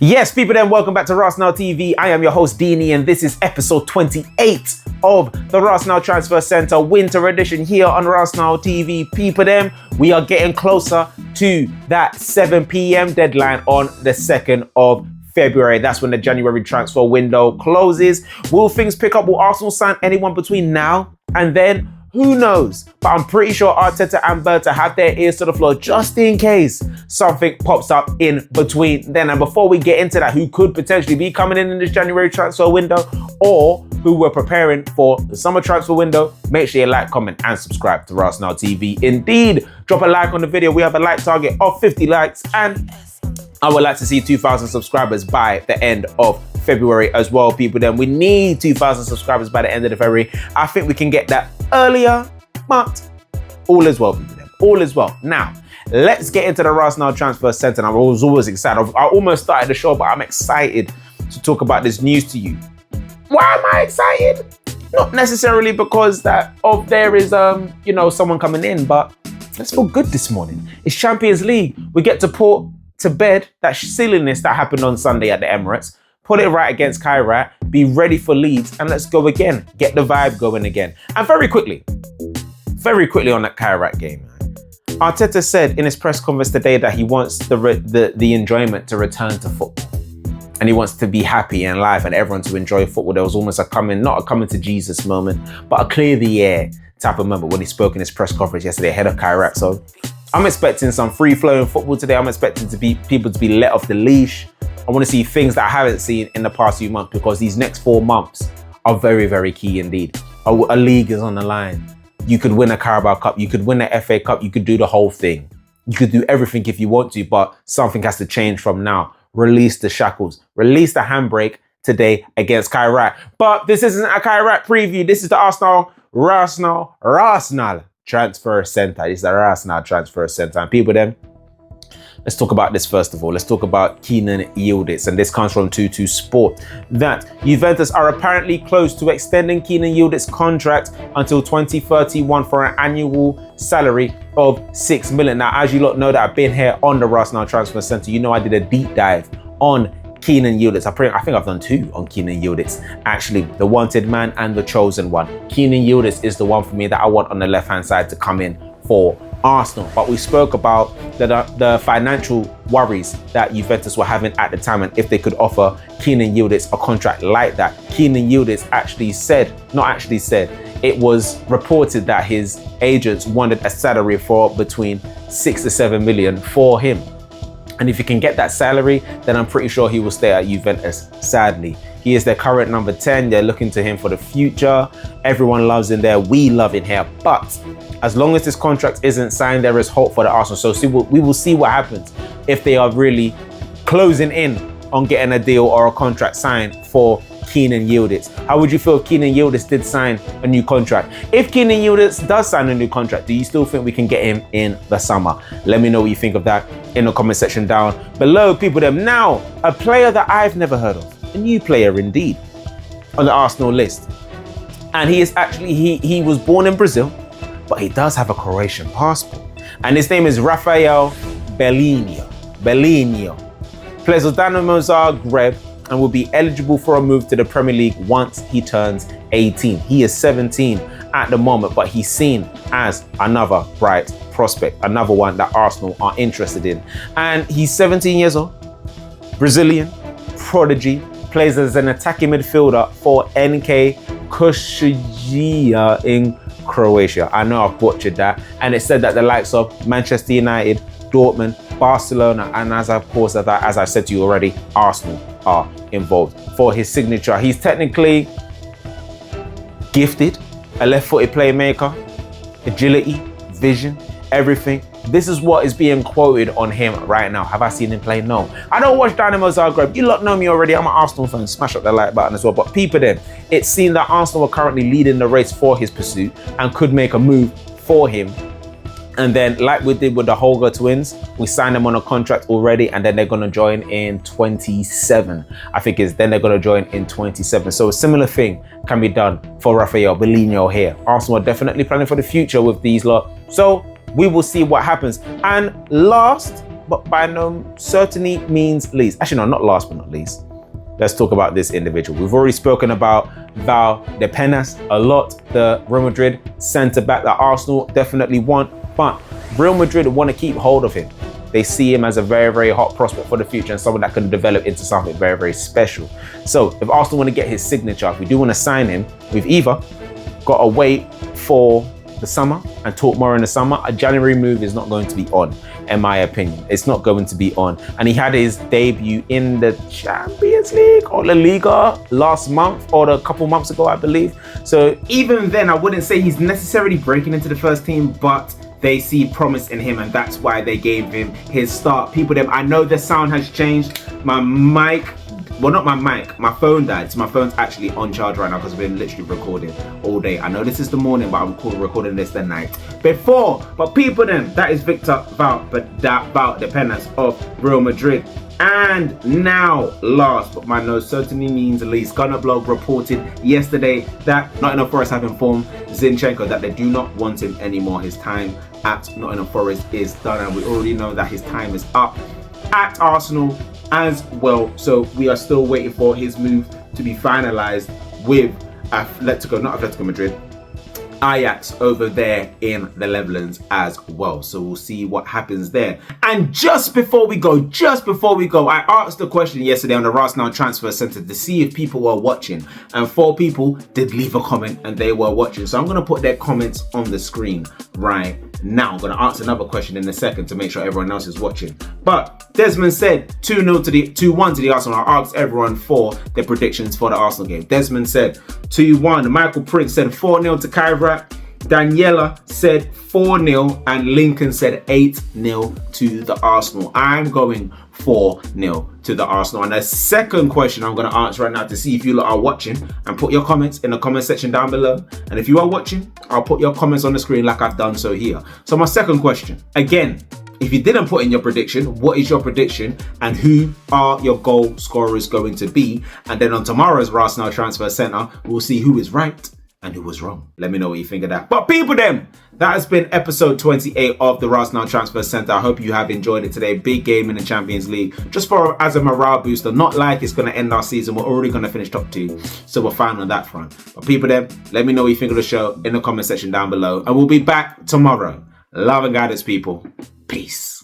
Yes, people then, welcome back to Rasenal TV. I am your host, Deanie, and this is episode 28 of the Rasenal Transfer Centre Winter Edition here on Rasenal TV. People them, we are getting closer to that 7 p.m. deadline on the 2nd of February. That's when the January transfer window closes. Will things pick up? Will Arsenal sign anyone between now and then? Who knows? But I'm pretty sure Arteta and Berta have their ears to the floor just in case something pops up in between then. And before we get into that, who could potentially be coming in this January transfer window or who we're preparing for the summer transfer window, make sure you like, comment and subscribe to Rasenal TV. Indeed, drop a like on the video. We have a like target of 50 likes and I would like to see 2,000 subscribers by the end of February as well, people. Then we need 2,000 subscribers by the end of the February. I think we can get that earlier, but all is well, people. Then all is well. Now, let's get into the Rasenal Transfer Centre. And I was always excited. I almost started the show, but I'm excited to talk about this news to you. Why am I excited? Not necessarily because there is someone coming in, but let's feel good this morning. It's Champions League. We get to put to bed that silliness that happened on Sunday at the Emirates. Put it right against Kairat, be ready for Leeds, and let's go again. Get the vibe going again. And very quickly on that Kairat game, Arteta said in his press conference today that he wants the enjoyment to return to football. And he wants to be happy and live and everyone to enjoy football. There was almost not a coming to Jesus moment, but a clear the air type of moment when he spoke in his press conference yesterday ahead of Kairat. So I'm expecting some free-flowing football today. I'm expecting people to be let off the leash. I want to see things that I haven't seen in the past few months because these next 4 months are very, very key indeed. A league is on the line. You could win a Carabao Cup. You could win the FA Cup. You could do the whole thing. You could do everything if you want to, but something has to change from now. Release the shackles. Release the handbrake today against Kairat. But this isn't a Kairat preview. This is the Rasenal Transfer Centre. This is the Rasenal Transfer Centre. And people then, let's talk about this first of all. Let's talk about Kenan Yildiz. And this comes from 22 Sport. That Juventus are apparently close to extending Kenan Yildiz's contract until 2031 for an annual salary of $6 million. Now, as you lot know that I've been here on the Rasenal Transfer Centre, you know I did a deep dive on Kenan Yildiz. I think I've done 2 on Kenan Yildiz. Actually, the wanted man and the chosen one. Kenan Yildiz is the one for me that I want on the left-hand side to come in for Arsenal. But we spoke about the financial worries that Juventus were having at the time and if they could offer Kenan Yildiz a contract like that. Kenan Yildiz it was reported that his agents wanted a salary for between 6 to 7 million for him. And if he can get that salary, then I'm pretty sure he will stay at Juventus. Sadly, he is their current number 10. They're looking to him for the future. Everyone loves him there. We love him here. But as long as this contract isn't signed, there is hope for the Arsenal. So we will see what happens if they are really closing in on getting a deal or a contract signed for Kenan Yildiz. How would you feel if Kenan Yildiz did sign a new contract? If Kenan Yildiz does sign a new contract, do you still think we can get him in the summer? Let me know what you think of that in the comment section down below, people. Them now, a player that I've never heard of, a new player indeed, on the Arsenal list. And he is actually, he was born in Brazil, but he does have a Croatian passport. And his name is Rafael Bellinho. Plays with Dynamo Zagreb and will be eligible for a move to the Premier League once he turns 18. He is 17 at the moment, but he's seen as another bright prospect, another one that Arsenal are interested in. And he's 17 years old, Brazilian, prodigy, plays as an attacking midfielder for NK Košice in Croatia. I know I've butchered that. And it said that the likes of Manchester United, Dortmund, Barcelona, and as I said to you already, Arsenal are involved for his signature. He's technically gifted, a left-footed playmaker, agility, vision, everything. This is what is being quoted on him right now. Have I seen him play? No. I don't watch Dynamo Zagreb. You lot know me already. I'm an Arsenal fan. Smash up the like button as well. But people then, it's seen that Arsenal are currently leading the race for his pursuit and could make a move for him. And then, like we did with the Holger twins, we signed them on a contract already, and then they're going to join in 27. I think then they're going to join in 27. So a similar thing can be done for Rafael Bellinho here. Arsenal are definitely planning for the future with these lot. So we will see what happens. And last but by no certainly means least. Actually, no, not last but not least. Let's talk about this individual. We've already spoken about Valdepenas a lot, the Real Madrid centre-back that Arsenal definitely want, but Real Madrid want to keep hold of him. They see him as a very, very hot prospect for the future and someone that can develop into something very, very special. So if Arsenal want to get his signature, if we do want to sign him, we've either got to wait for the summer and talk more in the summer. A January move is not going to be on, in my opinion. It's not going to be on. And he had his debut in the Champions League or La Liga last month or a couple months ago, I believe. So even then, I wouldn't say he's necessarily breaking into the first team, but they see promise in him, and that's why they gave him his start. People, I know the sound has changed. My mic, well, not my mic, my phone died. So my phone's actually on charge right now because I've been literally recording all day. I know this is the morning, but I'm recording this the night before. But people, that is Victor Valdepenas of Real Madrid. And now, last but by no certainly means least, Gunner Blog reported yesterday that Nottingham Forest have informed Zinchenko that they do not want him anymore. His time at Nottingham Forest is done, and we already know that his time is up at Arsenal as well. So we are still waiting for his move to be finalized with Atletico Madrid, Ajax over there in the Netherlands as well. So we'll see what happens there. And just before we go, I asked the question yesterday on the Rasenal Transfer Centre to see if people were watching, and 4 people did leave a comment and they were watching. So I'm going to put their comments on the screen right now. I'm going to answer another question in a second to make sure everyone else is watching. But Desmond said 2-1 to the Arsenal. I asked everyone for their predictions for the Arsenal game. Desmond said 2-1. Michael Prince said 4-0 to Kyrat. Daniela said 4-0 and Lincoln said 8-0 to the Arsenal. I'm going 4-0 to the Arsenal. And the second question I'm going to answer right now to see if you lot are watching, and put your comments in the comment section down below. And if you are watching, I'll put your comments on the screen like I've done so here. So my second question, again, if you didn't put in your prediction, what is your prediction and who are your goal scorers going to be? And then on tomorrow's Rasenal Transfer Centre, we'll see who is right and who was wrong. Let me know what you think of that. But people, that has been episode 28 of the Rasenal Transfer Centre. I hope you have enjoyed it today. Big game in the Champions League. Just as a morale booster. Not like it's going to end our season. We're already going to finish top 2. So we're fine on that front. But people, let me know what you think of the show in the comment section down below. And we'll be back tomorrow. Love and guidance, people. Peace.